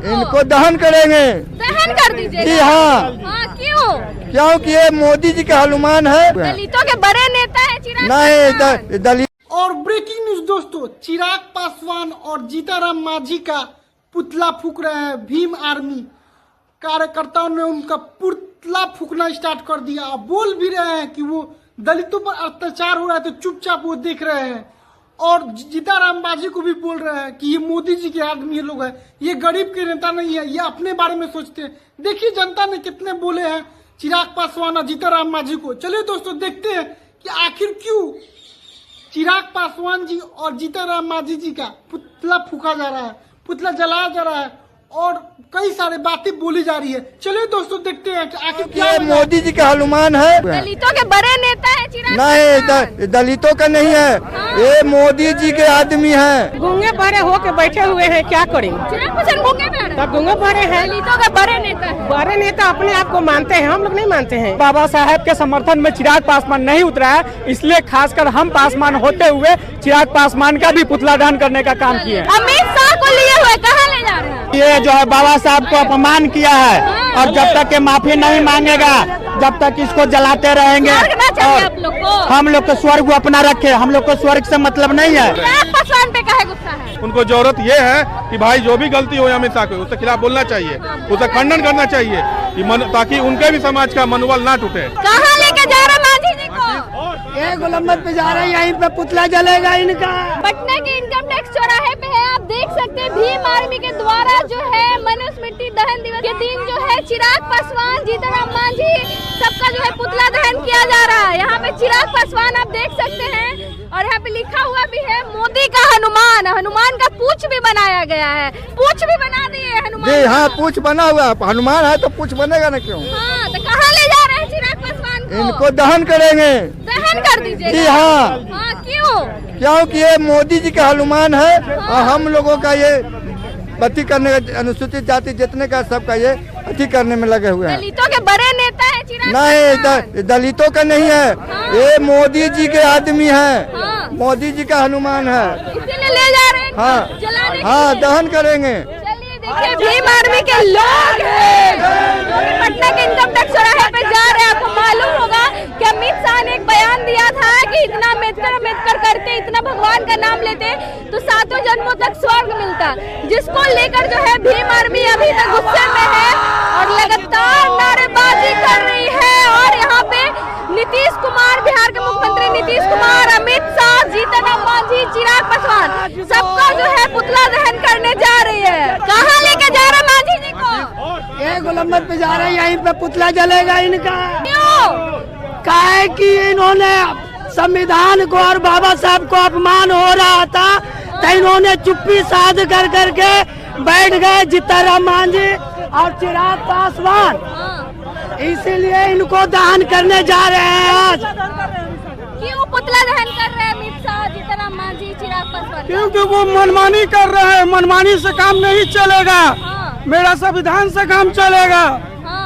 इनको दहन करेंगे। दहन कर दीजिए। जी हाँ। क्यों? क्योंकि ये मोदी जी का हनुमान है। दलितों के बड़े नेता है चिराग नहीं दलित। और ब्रेकिंग न्यूज दोस्तों, चिराग पासवान और जीतनराम मांझी का पुतला फूक रहे हैं भीम आर्मी कार्यकर्ताओं ने। उनका पुतला फूकना स्टार्ट कर दिया। बोल भी रहे हैं कि वो दलितों पर अत्याचार हो रहा है तो चुपचाप वो देख रहे हैं। और जीतनराम मांझी को भी बोल रहे हैं कि ये मोदी जी के आदमी ये लोग हैं, ये गरीब के नेता नहीं है, ये अपने बारे में सोचते हैं। देखिए जनता ने कितने बोले हैं चिराग पासवान और जीतनराम मांझी को। चलिए दोस्तों देखते हैं कि आखिर क्यों चिराग पासवान जी और जीतनराम मांझी जी का पुतला फूका जा रहा है, पुतला जलाया जा रहा है और कई सारे बातें बोली जा रही है। चलिए दोस्तों देखते हैं कि आखिर क्या मोदी जी का हनुमान है। दलितों के बड़े नेता है चिराग। नहीं दलितों का नहीं है, ये मोदी जी के आदमी हैं। गूंगे बड़े होके बैठे हुए हैं, क्या करें? गूंगे बड़े हैं, दलितों के बड़े नेता है। बड़े नेता अपने आप को मानते हैं, हम लोग नहीं मानते हैं। बाबा साहेब के समर्थन में चिराग पासवान नहीं उतरा है, इसलिए खासकर हम पासवान होते हुए चिराग पासवान का भी पुतला दहन करने का काम किए। अमित शाह को लिए हुए कहाँ ले जा रहे हैं? ये जो है बाबा साहब को अपमान किया है और जब तक ये माफी नहीं मांगेगा जब तक इसको जलाते रहेंगे। और हम लोग को स्वर्ग अपना रखे, हम लोग को स्वर्ग से मतलब नहीं है। पासवान पे काहे गुस्सा है? उनको जरूरत ये है कि भाई जो भी गलती हो अमित शाह को उसके खिलाफ बोलना चाहिए, उसे खंडन करना चाहिए ताकि उनके भी समाज का मनोबल ना टूटे। कहाँ लेके जा रहे मांझी जी को? ये गुलम्बद पे जा रहे हैं, यहीं पे पुतला जलेगा इनका। पटना के इनकम टैक्स चौराहे पे है, आप देख सकते हैं भीम आर्मी के द्वारा जो है मनुस्मृति दहन दिवस के दिन जो है चिराग पासवान, जीतनराम मांझी सबका जो है पुतला दहन किया जा रहा है। यहाँ पे चिराग पासवान आप देख सकते हैं और यहाँ पे लिखा हुआ भी है मोदी का हनुमान। हनुमान का पूंछ भी बनाया गया है, पूंछ भी बना दिए हनुमान। जी हाँ, पूंछ बना हुआ हनुमान है तो पूंछ बनेगा ना क्यों? हाँ, तो कहाँ ले जा रहे हैं चिराग पासवान को? इनको दहन करेंगे। दहन कर दीजिए। जी हाँ। क्यों? क्योंकि ये मोदी जी का हनुमान है और हम लोगों का ये अति करने का, अनुसूचित जाति जितने का सबका ये अति करने में लगे हुए हैं। दलितों के बड़े नेता है चिराग। नहीं दलितों का नहीं है, ये मोदी जी के आदमी हैं। मोदी जी का हनुमान है, इसीलिए ले जा रहे हैं। हाँ दहन करेंगे। चलिए देखिए भीम आर्मी के लोग हैं जो कि पटना के इनकम टैक्स चौराहे पे जा रहे हैं। आपको मालूम होगा कि अमित शाह ने एक बयान दिया था कि इतना अम्बेडकर करते, इतना भगवान का नाम लेते तो 7 जन्मों तक स्वर्ग मिलता, जिसको लेकर जो है भीम आर्मी अभी तक गुस्से में है और लगातार नारेबाजी कर रही है। और यहाँ पे नीतीश कुमार, बिहार के मुख्यमंत्री नीतीश कुमार, अमित शाह, जीतनराम मांझी, चिराग पासवान सबका जो है पुतला दहन करने जा रही है। कहाँ लेके जा रहे मांझी जी को? ये गुलम्बद पे जा रहे हैं, यहीं पे पुतला जलेगा इनका। क्यों? काहे कि इन्होंने संविधान को और बाबा साहब को अपमान हो रहा था तो इन्होंने चुप्पी साध कर करके बैठ गए जीतनराम मांझी और चिराग पासवान, इसीलिए इनको दहन करने जा रहे हैं आज। क्यों पुतला दहन कर रहे हैं अमित शाह, जीतनराम मांझी, चिराग पासवान? क्योंकि वो मनमानी कर रहे हैं, मनमानी से काम नहीं चलेगा। मेरा संविधान से काम चलेगा।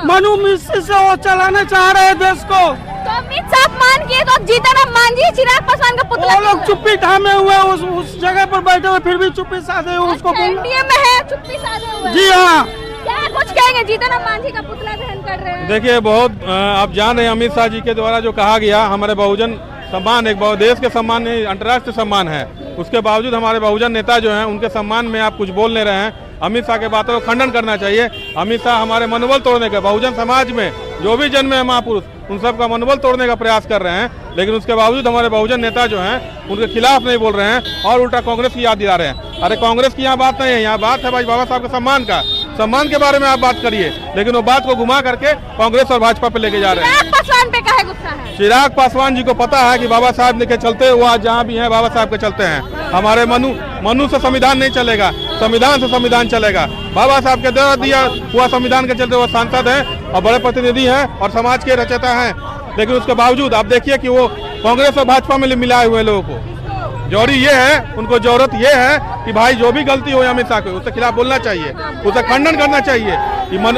मनु मिश्र से वो चलाना चाह रहे हैं देश को। तो अमित शाह मान किए तो जीतनराम मांझी, चिराग पासवान का पुतला, वो लोग चुप्पी थामे हुए उस जगह पर बैठे हुए, फिर भी चुप्पी साधे हुए उसको एनडीए में है, चुप्पी साधे हुए। जी हाँ। क्या कुछ कहेंगे? जीतनराम मांझी का पुतला दहन कर रहे हैं। देखिए बहुत आप जान रहे हैं अमित शाह जी के द्वारा जो कहा गया हमारे बहुजन सम्मान एक देश के सम्मान नहीं अंतर्राष्ट्रीय सम्मान है, उसके बावजूद हमारे बहुजन नेता जो हैं उनके सम्मान में आप कुछ बोल नहीं रहे हैं। अमित शाह के बातों को खंडन करना चाहिए। अमित शाह हमारे मनोबल तोड़ने का, बहुजन समाज में जो भी जन्मे हैं महापुरुष उन सब का मनोबल तोड़ने का प्रयास कर रहे हैं, लेकिन उसके बावजूद हमारे बहुजन नेता जो हैं उनके खिलाफ नहीं बोल रहे हैं और उल्टा कांग्रेस की याद दिला रहे हैं। अरे कांग्रेस की यहाँ बात नहीं है, यहाँ बात है भाई बाबा साहब के सम्मान के बारे में आप बात करिए, लेकिन वो बात को घुमा करके कांग्रेस और भाजपा पे लेके जा रहे हैं। चिराग पासवान पे काहे गुस्सा है? चिराग पासवान जी को पता है कि बाबा साहब के चलते वो आज जहाँ भी हैं बाबा साहब के चलते हैं। हमारे मनु से संविधान नहीं चलेगा, संविधान से संविधान चलेगा। बाबा साहब के द्वारा दिया हुआ संविधान के चलते वो सांसद हैं और बड़े प्रतिनिधि हैं और समाज के रचयिता हैं, लेकिन उसके बावजूद आप देखिए कि वो कांग्रेस और भाजपा में मिलाए हुए लोगों को जरूरी ये है, उनको जरूरत ये है कि भाई जो भी गलती हो अमित शाह को उसके खिलाफ बोलना चाहिए, उसे खंडन करना चाहिए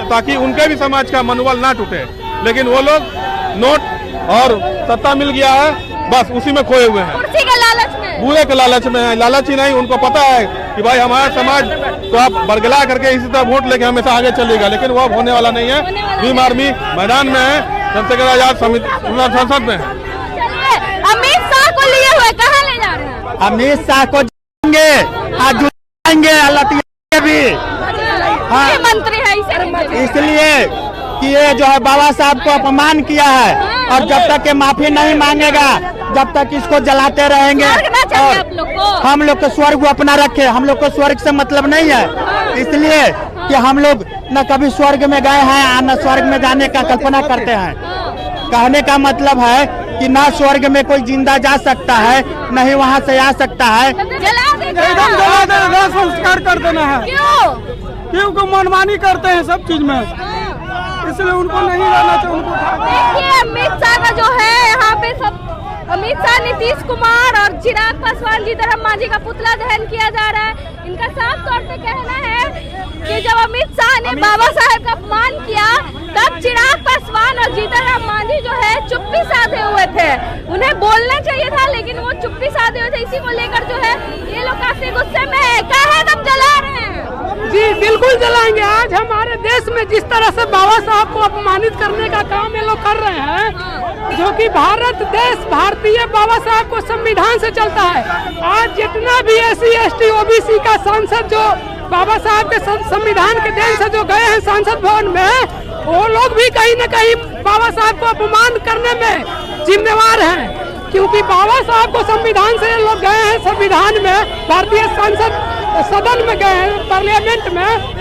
ताकि उनके भी समाज का मनोबल ना टूटे। लेकिन वो लोग नोट और सत्ता मिल गया है, बस उसी में खोए हुए हैं, कुर्सी के लालच में। पूरे के लालच में है, लालची नहीं। उनको पता है कि भाई हमारा समाज तो आप बरगला करके इसी तरह वोट लेके हमेशा आगे चलेगा, लेकिन वो अब होने वाला नहीं है। भीम आर्मी मैदान में है, चंद्रशेखर आजाद संसद में। अमित शाह को लिए हुए कहाँ ले जा रहे हैं? अमित शाह को जाएंगे, आज जुटाएंगे लतिया भी। हाँ, मंत्री है इसलिए कि ये जो है बाबा साहब को अपमान किया है, और जब तक ये माफी नहीं मांगेगा, जब तक इसको जलाते रहेंगे। और हम लोग को स्वर्ग को अपना रखे, हम लोग को स्वर्ग से मतलब नहीं है, इसलिए कि हम लोग न कभी स्वर्ग में गए हैं न स्वर्ग में जाने का कल्पना करते हैं। कहने का मतलब है कि ना स्वर्ग में कोई जिंदा जा सकता है, न ही वहाँ से आ सकता है। एकदम संस्कार कर देना है। क्योंकि मनमानी करते हैं सब चीज में, इसलिए उनको नहीं रहना चाहिए। उनको देखिए अमित शाह का जो है यहाँ पे सब, अमित शाह, नीतीश कुमार और चिराग पासवान, जीतन राम मांझी का पुतला दहन किया जा रहा है। इनका साफ तौर पे कहना है कि जब अमित शाह ने बाबा साहब का अपमान किया, तब चिराग पासवान और जीतन राम मांझी जो है चुप्पी साधे हुए थे। उन्हें बोलना चाहिए था, लेकिन वो चुप्पी साधे हुए थे। इसी को लेकर जो है ये लोग काफी गुस्से में है। कहा है तब जला रहे हैं? जी बिल्कुल जलाएंगे। आज हमारे देश में जिस तरह से बाबा साहब को अपमानित करने का काम ये लोग कर रहे हैं, जो कि भारत देश भारतीय बाबा साहब को संविधान से चलता है। आज जितना भी SC ST OBC का सांसद जो बाबा साहब के संविधान के देन से जो गए हैं संसद भवन में, वो लोग भी कहीं न कहीं बाबा साहब को अपमान करने में जिम्मेवार हैं, क्योंकि बाबा साहब को संविधान से लोग गए हैं, संविधान में भारतीय संसद सदन में गए हैं, पार्लियामेंट में,